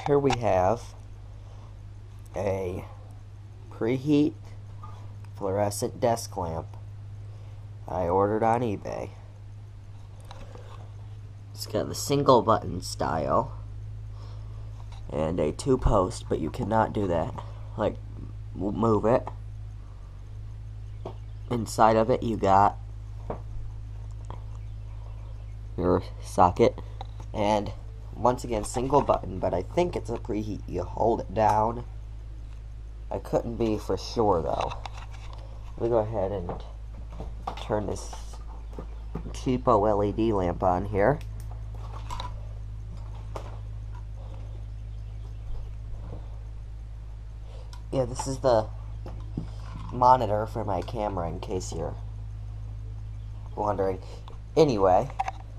here we have a preheat fluorescent desk lamp I ordered on eBay. It's got the single button style and a 2-post, but you cannot do that. Like, move it. Inside of it you got your socket, and once again single button, but I think it's a preheat. You hold it down. I couldn't be for sure though. Let me go ahead and turn this cheapo LED lamp on here. Yeah, this is the monitor for my camera, in case you're wondering. Anyway,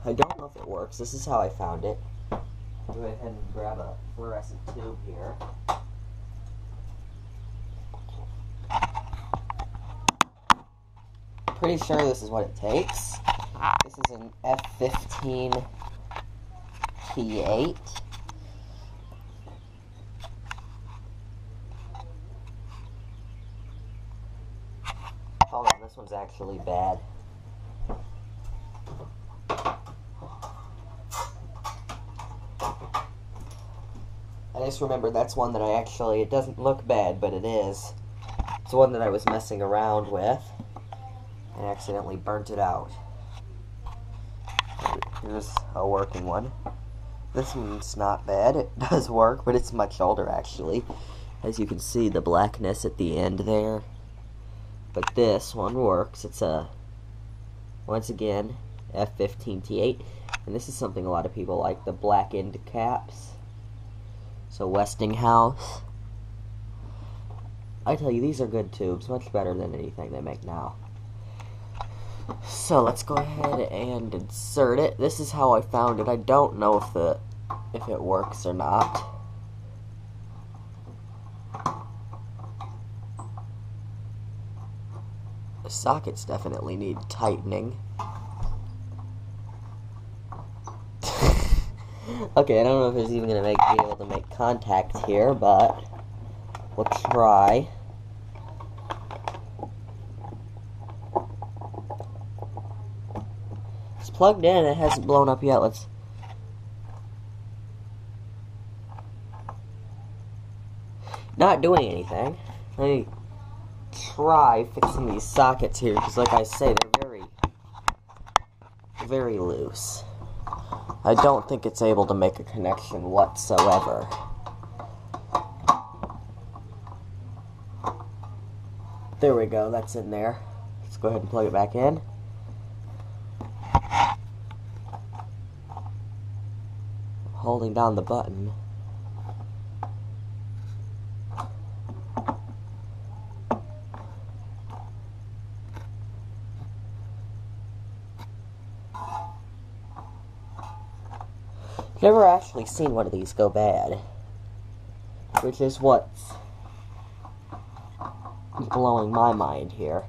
I don't know if it works. This is how I found it. Go ahead and grab a fluorescent tube here. Pretty sure this is what it takes. This is an F15 T8. Hold on, this one's actually bad. I just remembered that's one that it doesn't look bad, but it is. It's one that I was messing around with and accidentally burnt it out. Here's a working one. This one's not bad. It does work, but it's much older actually. As you can see, the blackness at the end there. But this one works. It's a, once again, F15 T8. And this is something a lot of people like, the black end caps. So Westinghouse. I tell you, these are good tubes. Much better than anything they make now. So let's go ahead and insert it. This is how I found it. I don't know if it works or not. The sockets definitely need tightening. Okay, I don't know if it's even gonna be able to make contact here, but we'll try. It's plugged in. It hasn't blown up yet. Let's. Not doing anything. Let me try fixing these sockets here, because like I say, they're very loose. I don't think it's able to make a connection whatsoever. There we go, that's in there. Let's go ahead and plug it back in. Holding down the button. Never actually seen one of these go bad, which is what's blowing my mind here.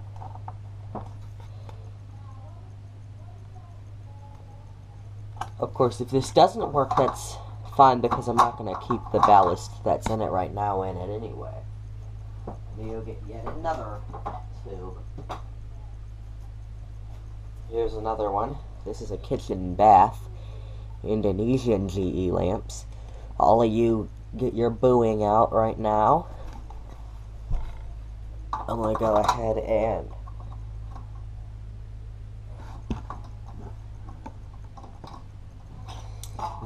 Of course, if this doesn't work, that's fine, because I'm not going to keep the ballast that's in it right now in it anyway. Maybe you'll get yet another tube. Here's another one. This is a kitchen bath. Indonesian GE lamps. All of you get your booing out right now. I'm gonna go ahead and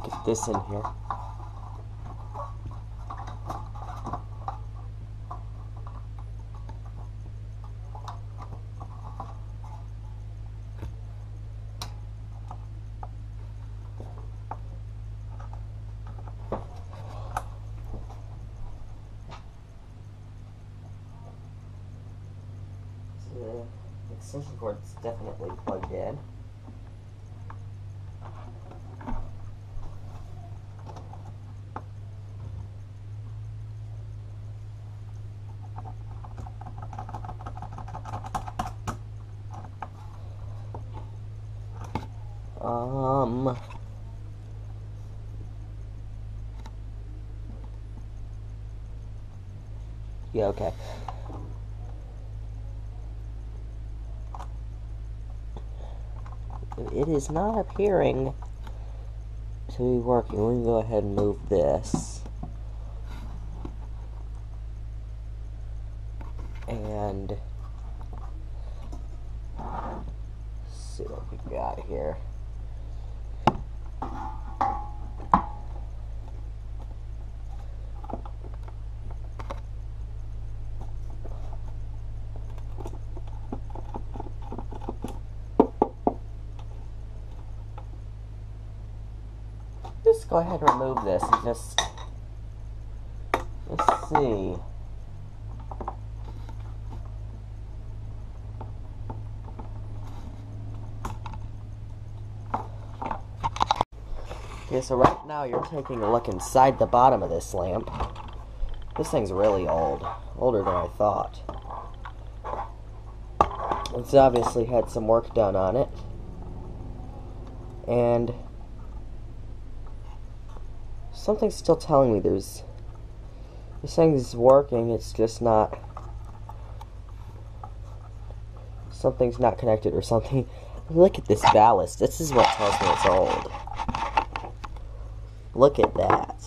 get this in here. The extension cord's definitely plugged in. Yeah, okay. It is not appearing to be working. Let me go ahead and move this. And let's see what we got here. Just go ahead and remove this and just, let's see. Okay, so right now you're taking a look inside the bottom of this lamp. This thing's really old. Older than I thought. It's obviously had some work done on it. And something's still telling me this thing's working, it's just not, something's not connected or something. Look at this ballast. This is what tells me it's old. Look at that.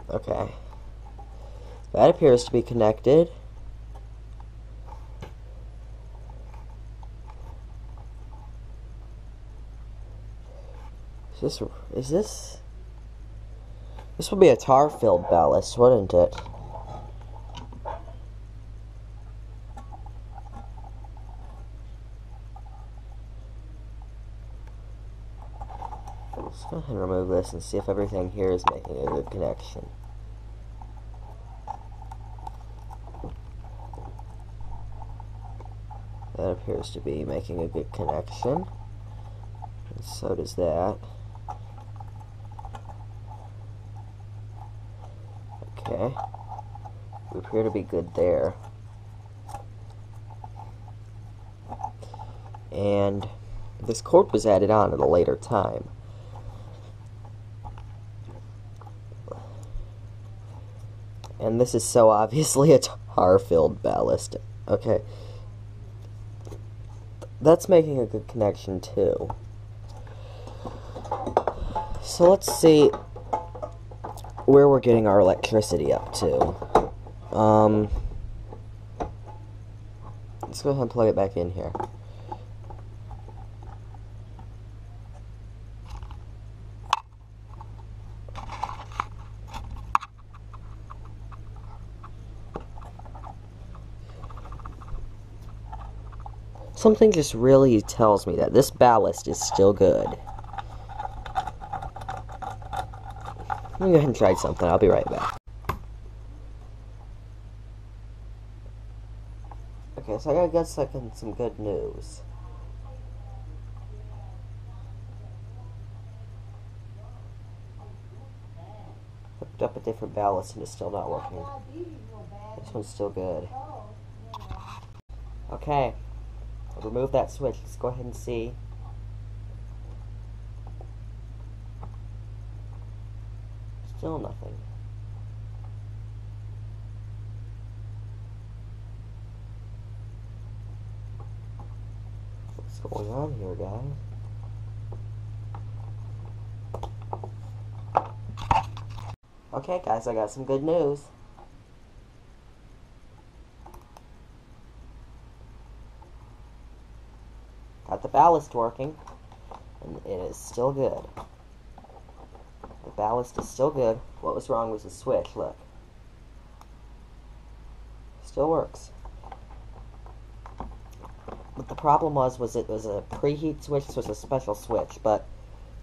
Okay. That appears to be connected. Is this? This would be a tar-filled ballast, wouldn't it? Let's go ahead and remove this and see if everything here is making a good connection. That appears to be making a good connection. And so does that. Okay. We appear to be good there. And this cord was added on at a later time. And this is so obviously a tar-filled ballast. Okay. That's making a good connection too. So let's see where we're getting our electricity up to. Let's go ahead and plug it back in here. Something just really tells me that this ballast is still good. Let me go ahead and try something. I'll be right back. Okay, so I got some good news. Hooked up a different ballast and it's still not working. This one's still good. Okay. I'll remove that switch. Let's go ahead and see. Still nothing. What's going on here, guys? Okay, guys, I got some good news. Got the ballast working, and it is still good. The ballast is still good. What was wrong was the switch, look. Still works. But the problem was it was a preheat switch, so it's a special switch, but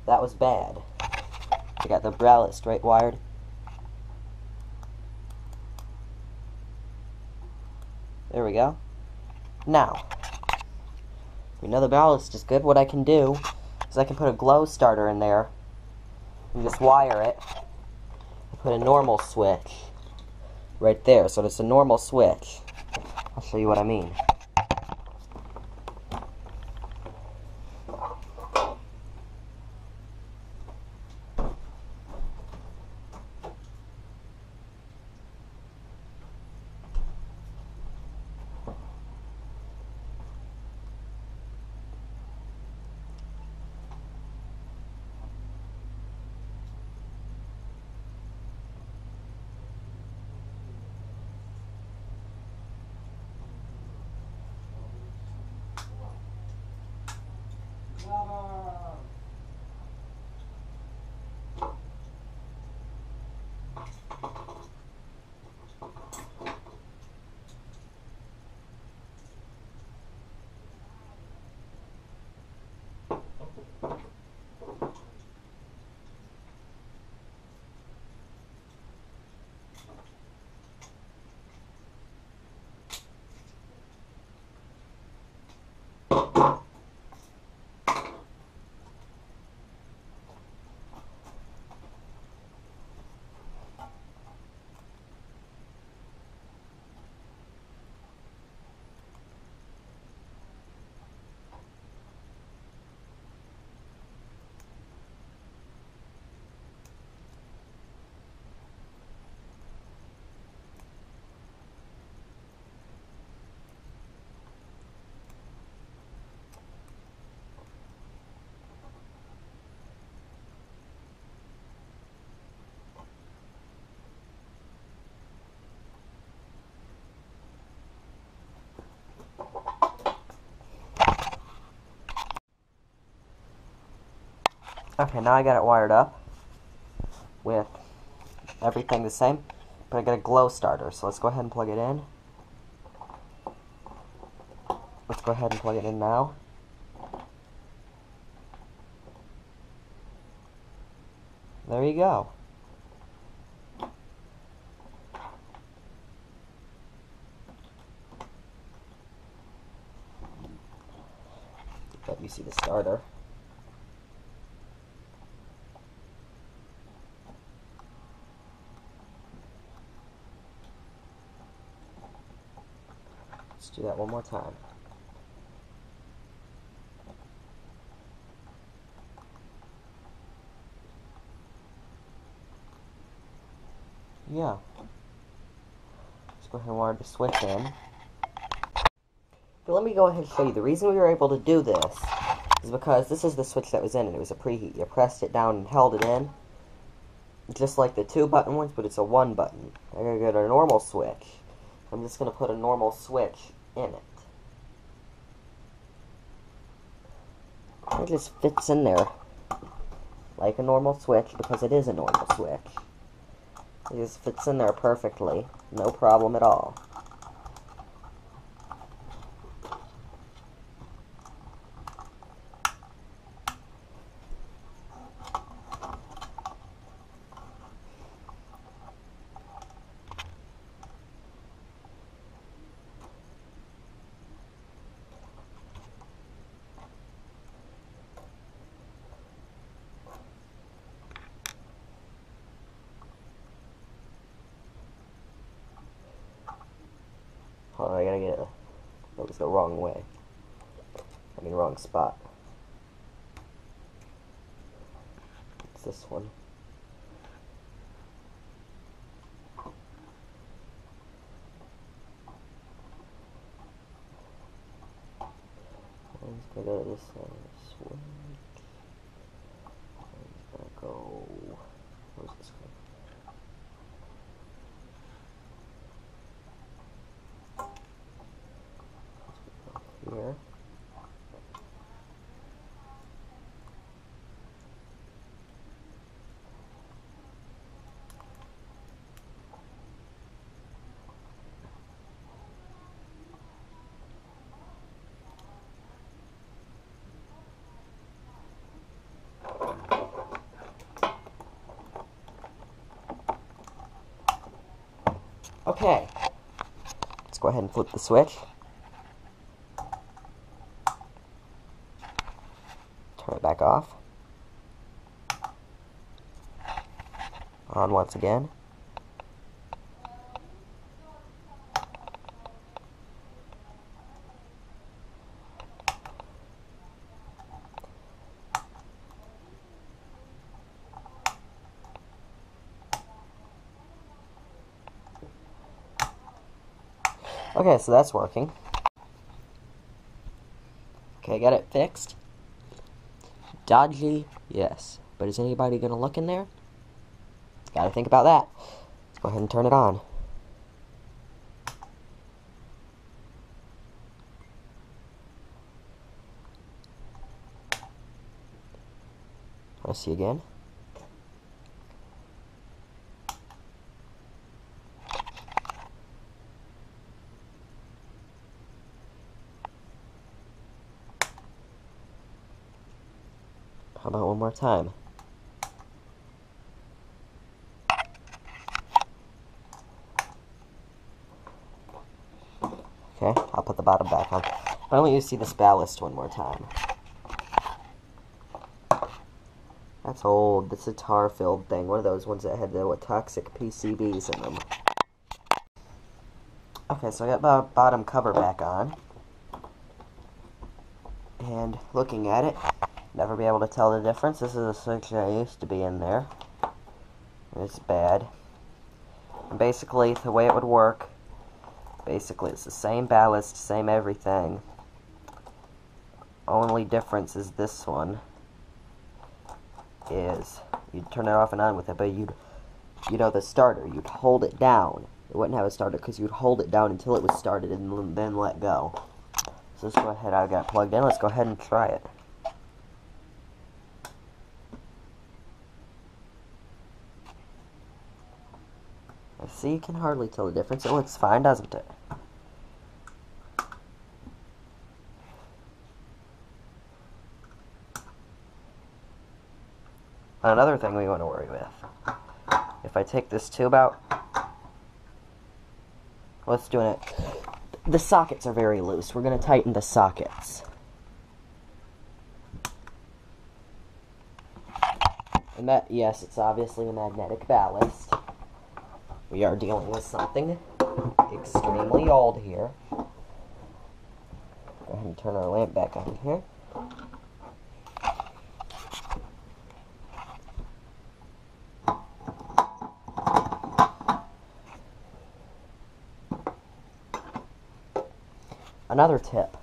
that was bad. I got the ballast straight wired. There we go. Now, we know the ballast is good. What I can do is I can put a glow starter in there and just wire it. I put a normal switch right there, so it's a normal switch. I'll show you what I mean. Okay, now I got it wired up with everything the same, but I got a glow starter, so let's go ahead and plug it in. Let's go ahead and plug it in now. There you go. Let me see the starter. Let's do that one more time. Yeah. Let's go ahead and wire the switch in. But let me go ahead and show you. The reason we were able to do this is because this is the switch that was in it. It was a preheat. You pressed it down and held it in. Just like the 2-button ones, but it's a 1-button. I gotta get a normal switch. I'm just gonna put a normal switch in it. It just fits in there like a normal switch because it is a normal switch. It just fits in there perfectly. No problem at all. Hold on, I gotta get it. That was the wrong way. I mean, wrong spot. It's this one. I'm just gonna go to this switch. I'm just gonna go. Where's this one? Here. Okay. Let's go ahead and flip the switch. Turn it back off. On once again. Okay, so that's working. Okay, got it fixed. Dodgy, yes. But is anybody gonna look in there? Gotta think about that. Let's go ahead and turn it on. Let's see again. about one more time? Okay, I'll put the bottom back on. I want you to see this ballast one more time. That's old. That's a tar-filled thing. One of those ones that had the toxic PCBs in them. Okay, so I got the bottom cover back on. And looking at it, never be able to tell the difference. This is a switch that used to be in there. It's bad. And basically, the way it would work, basically it's the same ballast, same everything. Only difference is this one is you'd turn it off and on with it, but the starter, you'd hold it down. It wouldn't have a starter because you'd hold it down until it was started and then let go. So let's go ahead, I got it plugged in, let's go ahead and try it. See, you can hardly tell the difference. It looks fine, doesn't it? Another thing we want to worry with. If I take this tube out, let's do it. The sockets are very loose. We're going to tighten the sockets. And that, yes, it's obviously a magnetic ballast. We are dealing with something extremely old here. Go ahead and turn our lamp back on here. Another tip.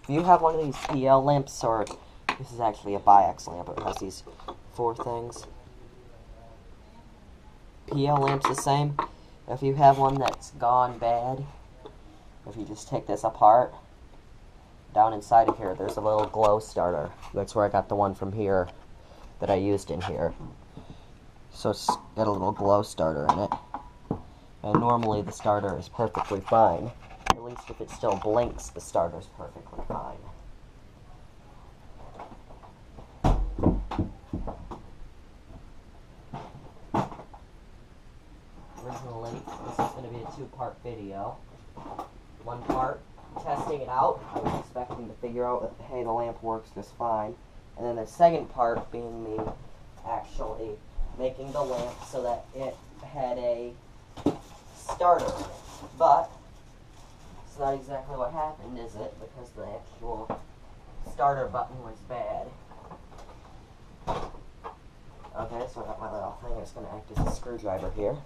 If you have one of these PL lamps, or this is actually a Biax lamp, it has these 4 things. PL lamp's the same. If you have one that's gone bad, if you just take this apart, down inside of here, there's a little glow starter. That's where I got the one from here that I used in here. So it's got a little glow starter in it. And normally the starter is perfectly fine. At least if it still blinks, the starter's perfectly fine. Originally, this is going to be a 2-part video. One part, testing it out. I was expecting to figure out that, hey, the lamp works just fine. And then the second part being me actually making the lamp so that it had a starter in it. But it's not exactly what happened, is it? Because the actual starter button was bad. Okay, so I got my little thing that's going to act as a screwdriver here.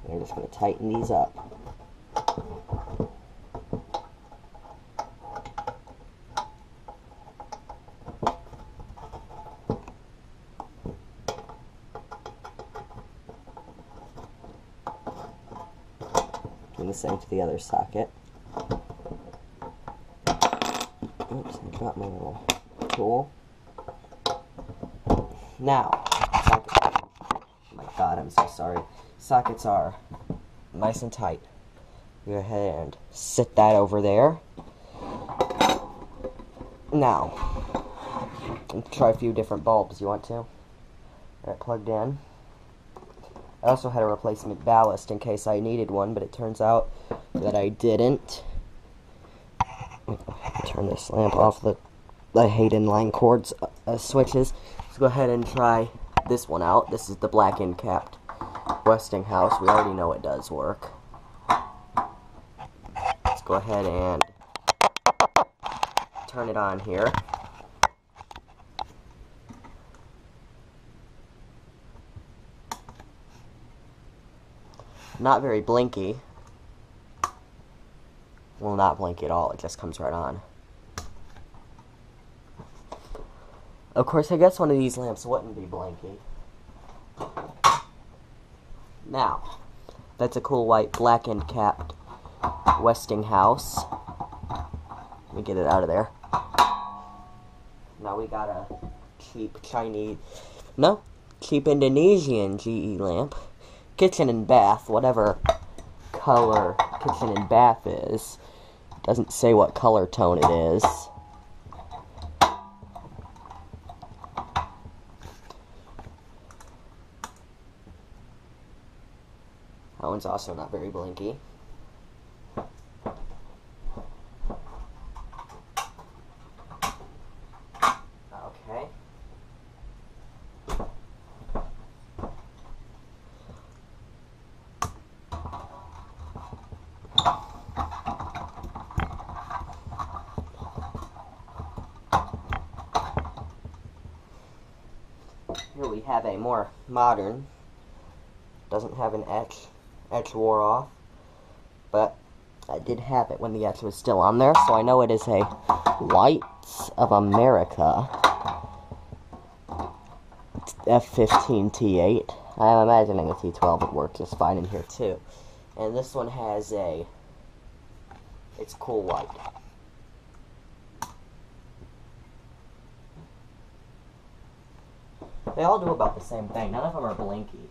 We're just going to tighten these up. And the same to the other socket. Oops, I dropped my little tool. Now, sockets. Oh my god, I'm so sorry. Sockets are nice and tight. Go ahead and sit that over there. Now, try a few different bulbs. You want to? Got it plugged in. I also had a replacement ballast in case I needed one, but it turns out that I didn't. Turn this lamp off. I hate inline cords switches. Let's go ahead and try this one out. This is the black end capped Westinghouse. We already know it does work. Let's go ahead and turn it on here. Not very blinky. Will not blink at all, it just comes right on. Of course, I guess one of these lamps wouldn't be blinky. Now, that's a cool white black end capped Westinghouse. Let me get it out of there. Now we got a cheap Indonesian GE lamp. kitchen and bath, whatever color kitchen and bath is. It doesn't say what color tone it is. That one's also not very blinky. Okay. Here we have a more modern, doesn't have an etch wore off, but I did have it when the etch was still on there, so I know it is a Lights of America F15 T8. I'm imagining a T12 would work just fine in here too. And this one has it's cool white. They all do about the same thing. None of them are blinky.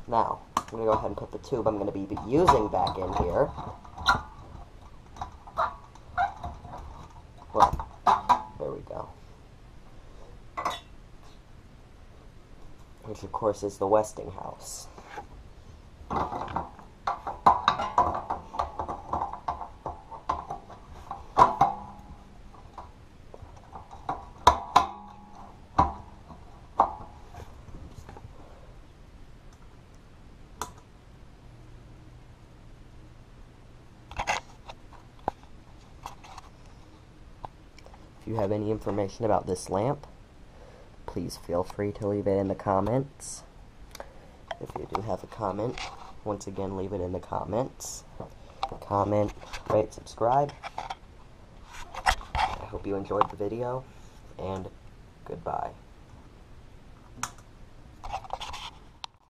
Now, I'm going to go ahead and put the tube I'm going to be using back in here. Well, there we go. Which, of course, is the Westinghouse. If you have any information about this lamp, please feel free to leave it in the comments. If you do have a comment, once again, leave it in the comments. Comment, rate, subscribe. I hope you enjoyed the video, and goodbye.